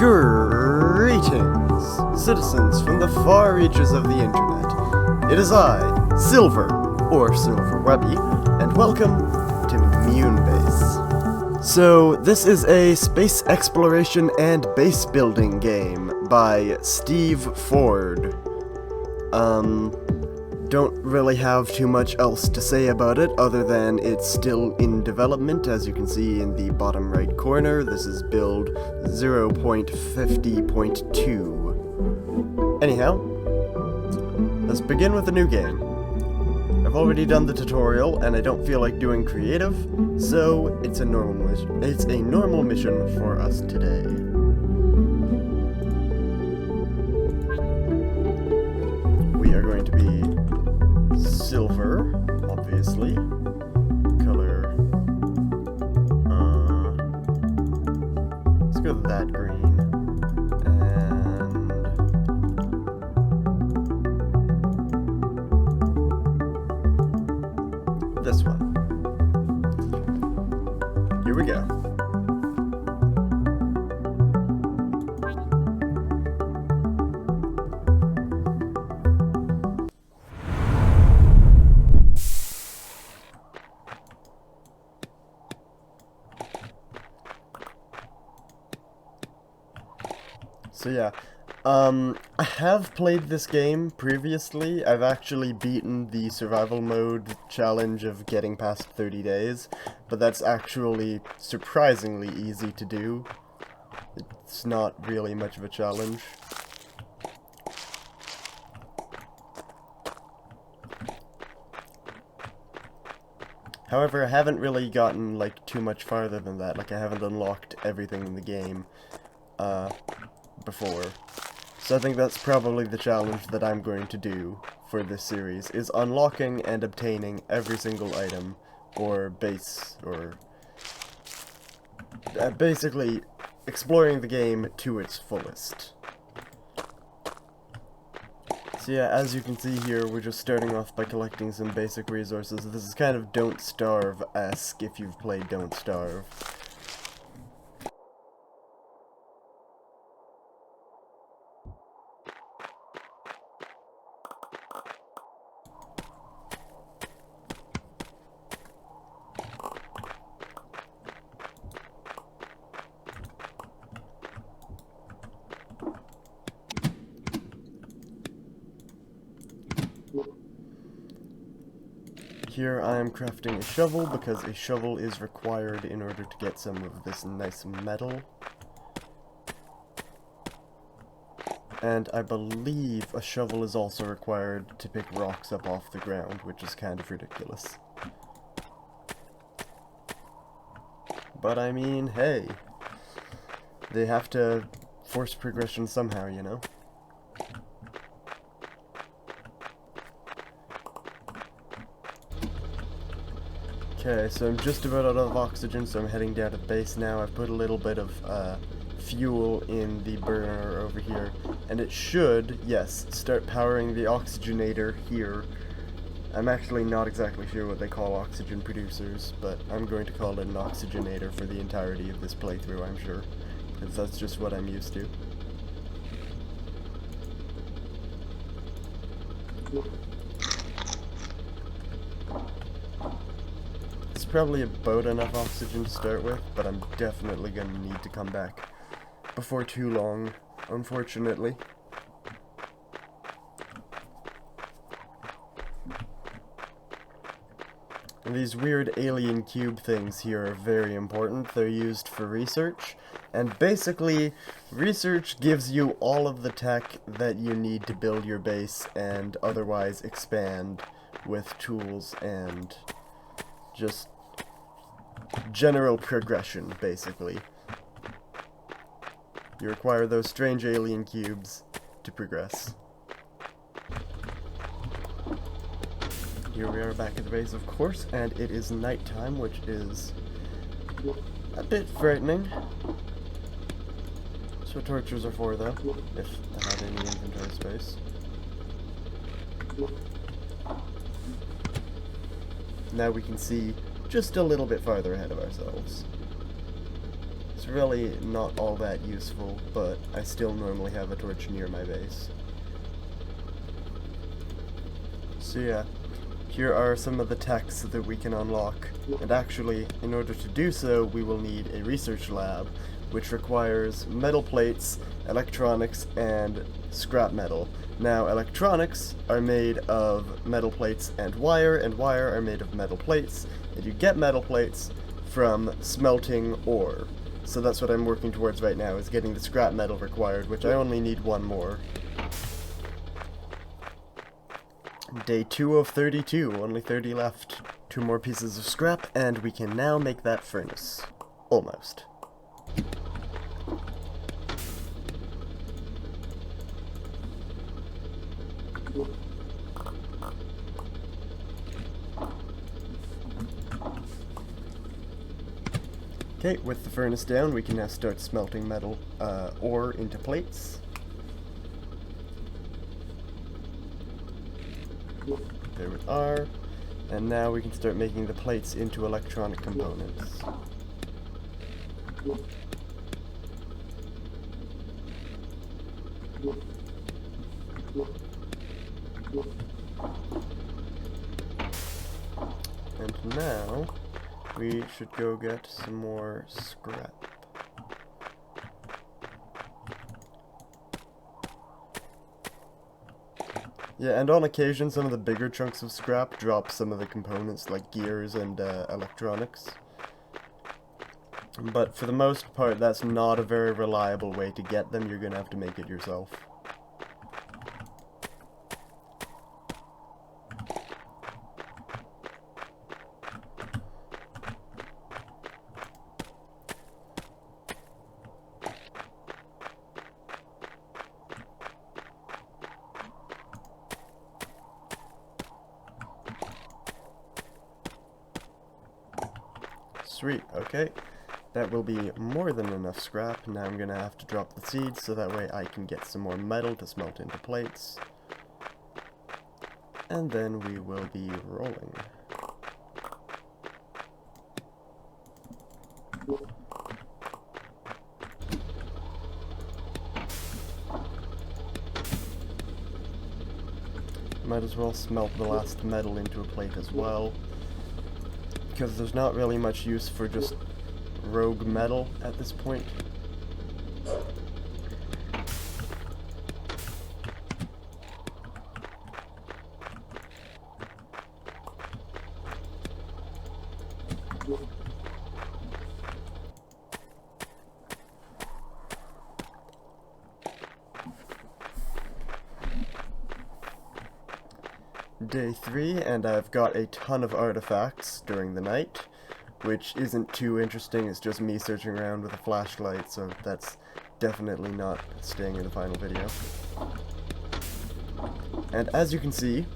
Greetings, citizens from the far reaches of the internet. It is I, Silver, or Silver Webby, and welcome to MewnBase. So, this is a space exploration and base building game by Steve Ford. Don't really have too much else to say about it other than it's still in development. As you can see in the bottom right corner, this is build 0.50.2. Anyhow, let's begin with a new game. I've already done the tutorial and I don't feel like doing creative, so it's a normal mission for us today. We are going to be silver, obviously. Color. Let's go with that green. And this one. Here we go. So yeah, I have played this game previously. I've actually beaten the survival mode challenge of getting past 30 days, but that's actually surprisingly easy to do. It's not really much of a challenge. However, I haven't really gotten like too much farther than that. Like I haven't unlocked everything in the game before. So I think that's probably the challenge that I'm going to do for this series, is unlocking and obtaining every single item, or base, or basically exploring the game to its fullest. So yeah, as you can see here, we're just starting off by collecting some basic resources. This is kind of Don't Starve-esque if you've played Don't Starve. Here I am crafting a shovel, because a shovel is required in order to get some of this nice metal. And I believe a shovel is also required to pick rocks up off the ground, which is kind of ridiculous. But I mean, hey, they have to force progression somehow, you know? Okay, so I'm just about out of oxygen, so I'm heading down to base now. I've put a little bit of fuel in the burner over here, and it should, yes, start powering the oxygenator here. I'm actually not exactly sure what they call oxygen producers, but I'm going to call it an oxygenator for the entirety of this playthrough, I'm sure, because that's just what I'm used to. Probably about enough oxygen to start with, but I'm definitely gonna need to come back before too long, unfortunately. And these weird alien cube things here are very important. They're used for research, and basically research gives you all of the tech that you need to build your base and otherwise expand with tools and just general progression, basically. You require those strange alien cubes to progress. Here we are back at the base, of course, and it is nighttime, which is a bit frightening. That's what torches are for, though, if I had any inventory space. Now we can see just a little bit farther ahead of ourselves. It's really not all that useful, but I still normally have a torch near my base. So yeah, here are some of the techs that we can unlock, and actually, in order to do so, we will need a research lab, which requires metal plates, electronics, and scrap metal. Now, electronics are made of metal plates and wire are made of metal plates, and you get metal plates from smelting ore. So that's what I'm working towards right now, is getting the scrap metal required, which I only need one more. Day 2 of 32, only 30 left. 2 more pieces of scrap, and we can now make that furnace. Almost. Okay, with the furnace down, we can now start smelting metal ore into plates. There we are. And now we can start making the plates into electronic components. And now we should go get some more scrap. Yeah, and on occasion, some of the bigger chunks of scrap drop some of the components, like gears and electronics. But for the most part, that's not a very reliable way to get them. You're gonna have to make it yourself. Sweet, okay. That will be more than enough scrap. Now I'm gonna have to drop the seeds so that way I can get some more metal to smelt into plates. And then we will be rolling. Might as well smelt the last metal into a plate as well, because there's not really much use for just rogue metal at this point. Day 3, and I've got a ton of artifacts during the night, which isn't too interesting. It's just me searching around with a flashlight, so that's definitely not staying in the final video. And as you can see,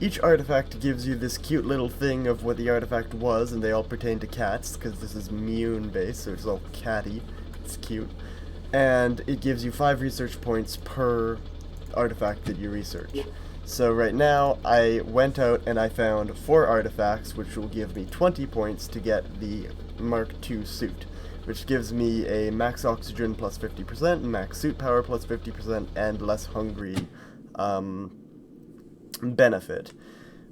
each artifact gives you this cute little thing of what the artifact was, and they all pertain to cats, because this is MewnBase, so it's all catty. It's cute. And it gives you 5 research points per artifact that you research. So right now, I went out and I found 4 artifacts, which will give me 20 points to get the Mark II suit, which gives me a max oxygen plus 50%, max suit power plus 50%, and less hungry benefit,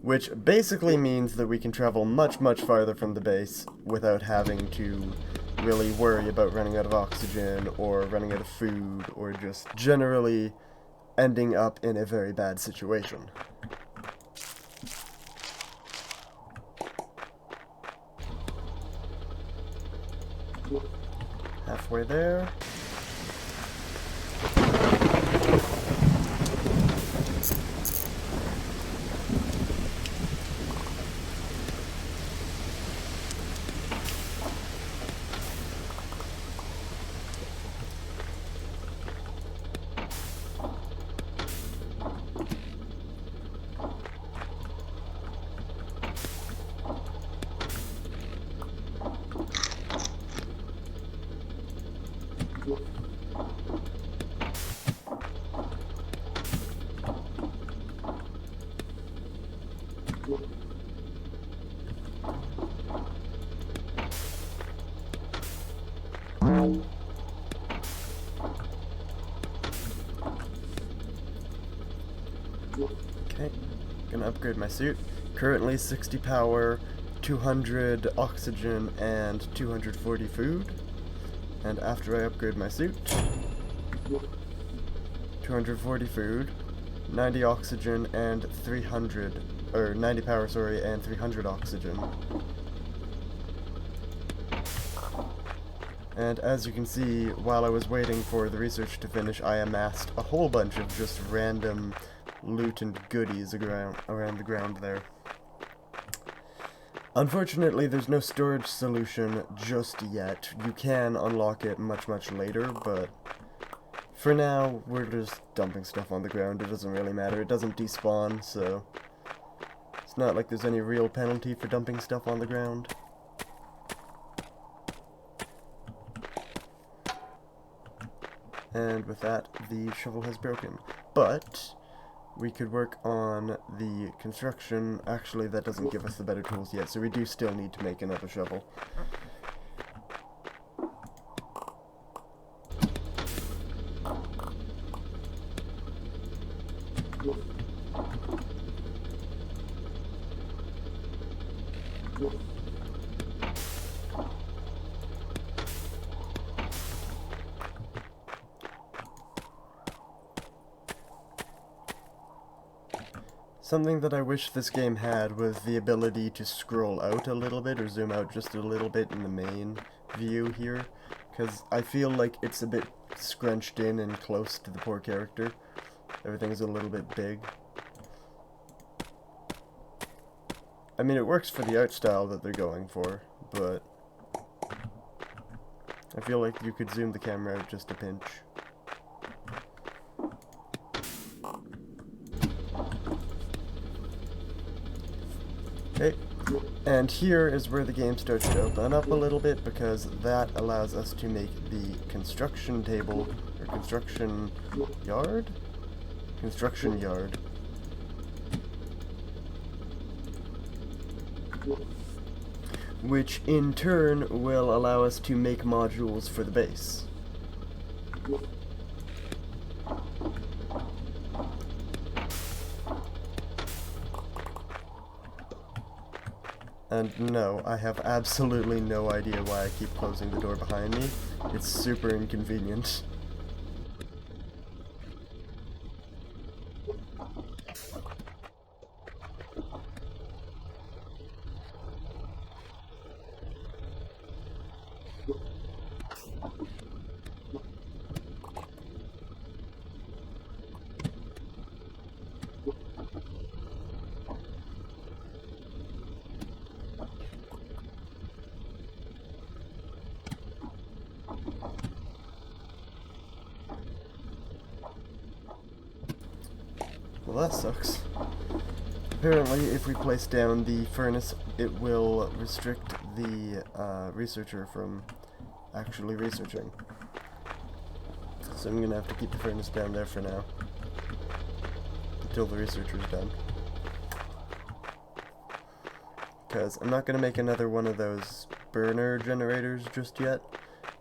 which basically means that we can travel much, much farther from the base without having to really worry about running out of oxygen or running out of food or just generally ending up in a very bad situation. Halfway there. gonna upgrade my suit. Currently 60 power, 200 oxygen, and 240 food. And after I upgrade my suit, 240 food, 90 oxygen, and 300, or 90 power, sorry, and 300 oxygen. And as you can see, while I was waiting for the research to finish, I amassed a whole bunch of just random loot and goodies around the ground there. Unfortunately, there's no storage solution just yet. You can unlock it much later, but for now, we're just dumping stuff on the ground. It doesn't really matter. It doesn't despawn, so it's not like there's any real penalty for dumping stuff on the ground. And with that, the shovel has broken. But we could work on the construction. Actually, that doesn't give us the better tools yet, so we do still need to make another shovel. Something that I wish this game had was the ability to scroll out a little bit, or zoom out just a little bit in the main view here, because I feel like it's a bit scrunched in and close to the poor character. Everything's a little bit big. I mean, it works for the art style that they're going for, but I feel like you could zoom the camera out just a pinch. Okay, and here is where the game starts to open up a little bit, because that allows us to make the construction table, or construction yard? Construction yard. Which in turn will allow us to make modules for the base. And no, I have absolutely no idea why I keep closing the door behind me. It's super inconvenient. Well, that sucks. Apparently, if we place down the furnace, it will restrict the researcher from actually researching. So I'm gonna have to keep the furnace down there for now, until the researcher's done. Because I'm not gonna make another one of those burner generators just yet.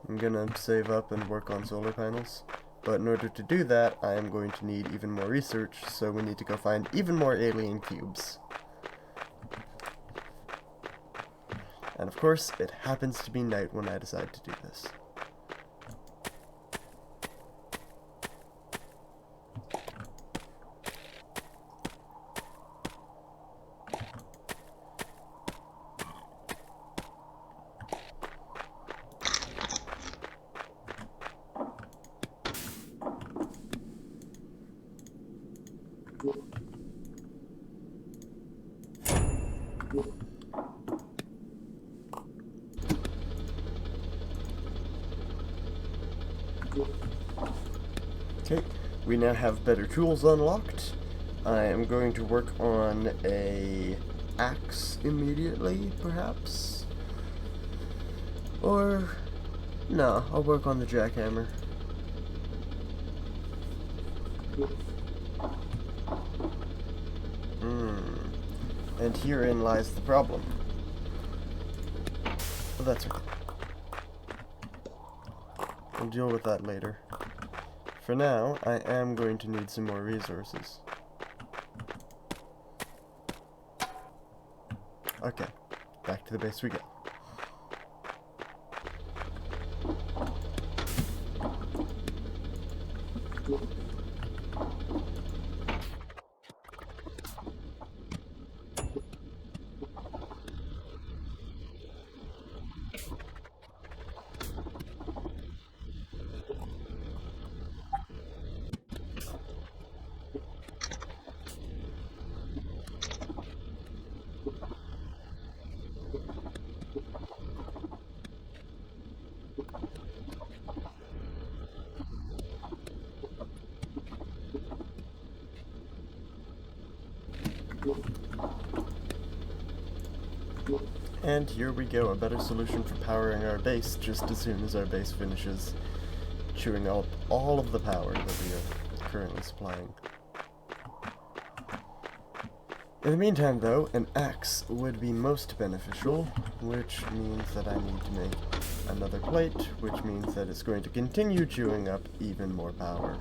I'm gonna save up and work on solar panels. But in order to do that, I am going to need even more research, so we need to go find even more alien cubes. And of course, it happens to be night when I decide to do this. Okay, we now have better tools unlocked. I am going to work on a axe immediately, perhaps? Or, no, I'll work on the jackhammer. And herein lies the problem. But that's okay. We'll deal with that later. For now, I am going to need some more resources. Okay, back to the base we go. And here we go, a better solution for powering our base just as soon as our base finishes chewing up all of the power that we are currently supplying. In the meantime, though, an axe would be most beneficial, which means that I need to make another plate, which means that it's going to continue chewing up even more power.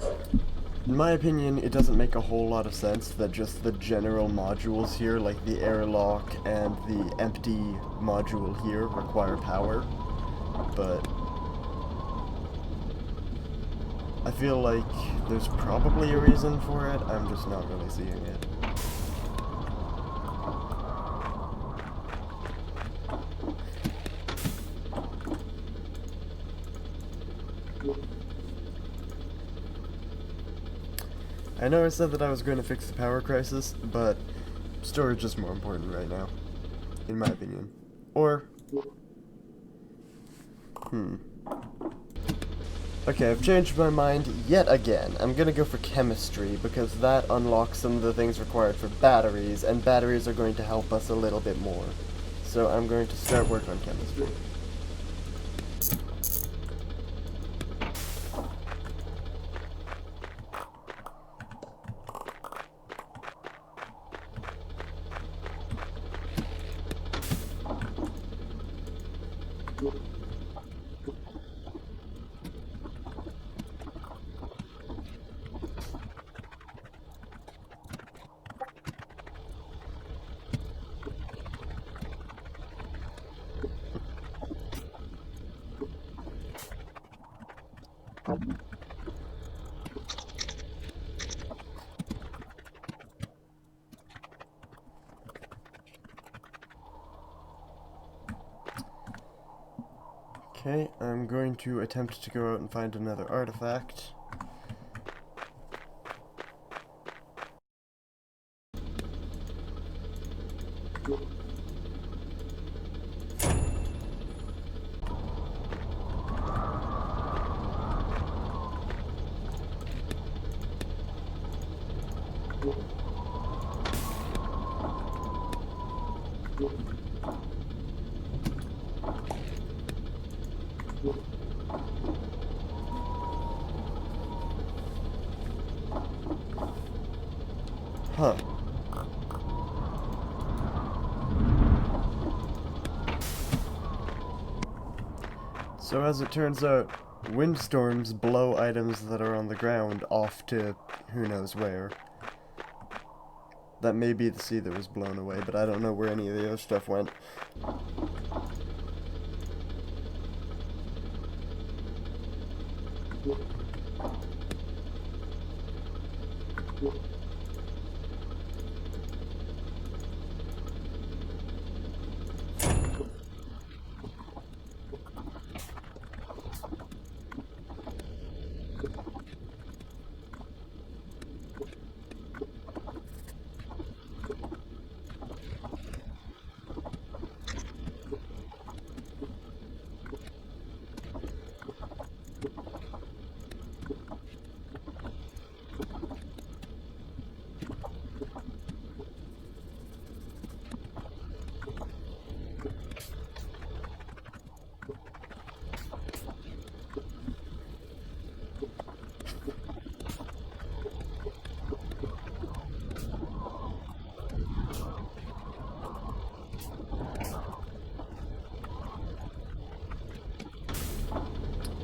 In my opinion, it doesn't make a whole lot of sense that just the general modules here, like the airlock and the empty module here, require power, but I feel like there's probably a reason for it, I'm just not really seeing it. I know I said that I was going to fix the power crisis, but storage is more important right now, in my opinion. Or, okay, I've changed my mind yet again. I'm gonna go for chemistry, because that unlocks some of the things required for batteries, and batteries are going to help us a little bit more. So I'm going to start work on chemistry. Okay, I'm going to attempt to go out and find another artifact. Huh. So as it turns out, windstorms blow items that are on the ground off to who knows where. That may be the sea that was blown away, but I don't know where any of the other stuff went.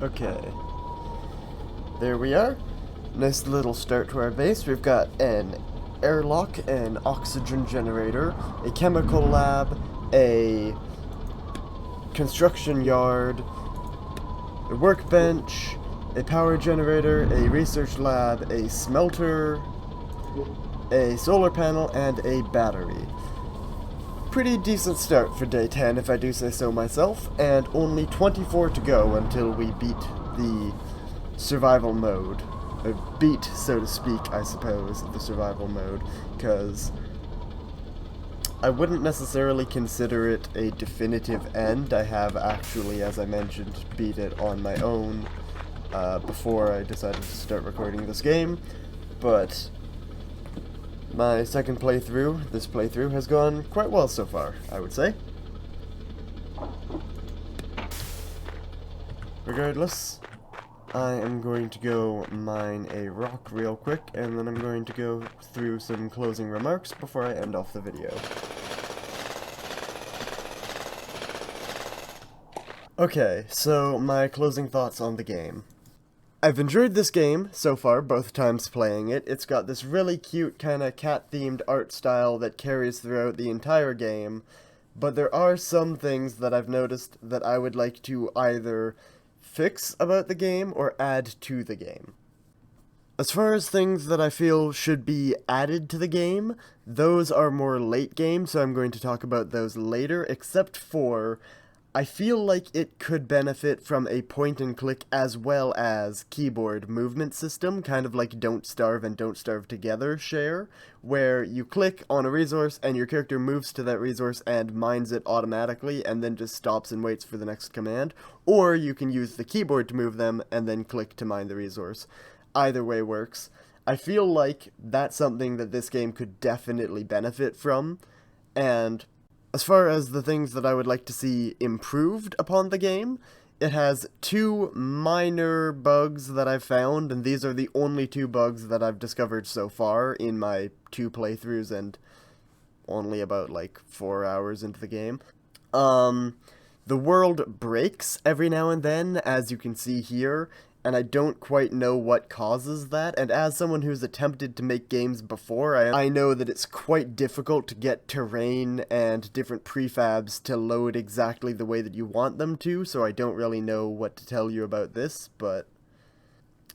Okay. There we are. Nice little start to our base. We've got an airlock, an oxygen generator, a chemical lab, a construction yard, a workbench, a power generator, a research lab, a smelter, a solar panel, and a battery. Pretty decent start for day 10 if I do say so myself, and only 24 to go until we beat the survival mode. Beat, so to speak, I suppose, the survival mode, because I wouldn't necessarily consider it a definitive end. I have actually, as I mentioned, beat it on my own before I decided to start recording this game, but my second playthrough, this playthrough, has gone quite well so far, I would say. Regardless, I am going to go mine a rock real quick, and then I'm going to go through some closing remarks before I end off the video. Okay, so my closing thoughts on the game. I've enjoyed this game so far, both times playing it. It's got this really cute kind of cat-themed art style that carries throughout the entire game, but there are some things that I've noticed that I would like to either fix about the game or add to the game. As far as things that I feel should be added to the game, those are more late game, so I'm going to talk about those later, except for I feel like it could benefit from a point-and-click as well as keyboard movement system, kind of like Don't Starve and Don't Starve Together share, where you click on a resource and your character moves to that resource and mines it automatically and then just stops and waits for the next command, or you can use the keyboard to move them and then click to mine the resource. Either way works. I feel like that's something that this game could definitely benefit from, and as far as the things that I would like to see improved upon the game, it has two minor bugs that I've found, and these are the only two bugs that I've discovered so far in my 2 playthroughs and only about like 4 hours into the game. The world breaks every now and then, as you can see here, and I don't quite know what causes that, and as someone who's attempted to make games before, I know that it's quite difficult to get terrain and different prefabs to load exactly the way that you want them to, so I don't really know what to tell you about this, but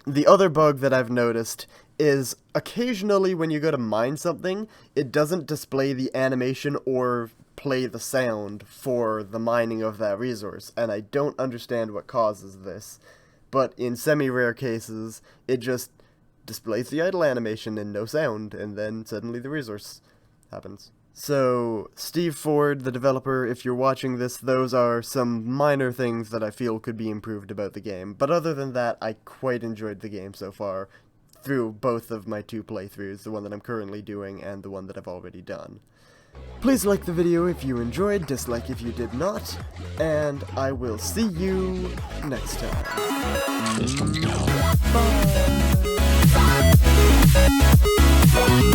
the other bug that I've noticed is occasionally when you go to mine something, it doesn't display the animation or play the sound for the mining of that resource, and I don't understand what causes this. But in semi-rare cases, it just displays the idle animation and no sound, and then suddenly the resource happens. So, Steve Ford, the developer, if you're watching this, those are some minor things that I feel could be improved about the game. But other than that, I quite enjoyed the game so far, through both of my 2 playthroughs, the one that I'm currently doing and the one that I've already done. Please like the video if you enjoyed, dislike if you did not, and I will see you next time. Systems down. Bye.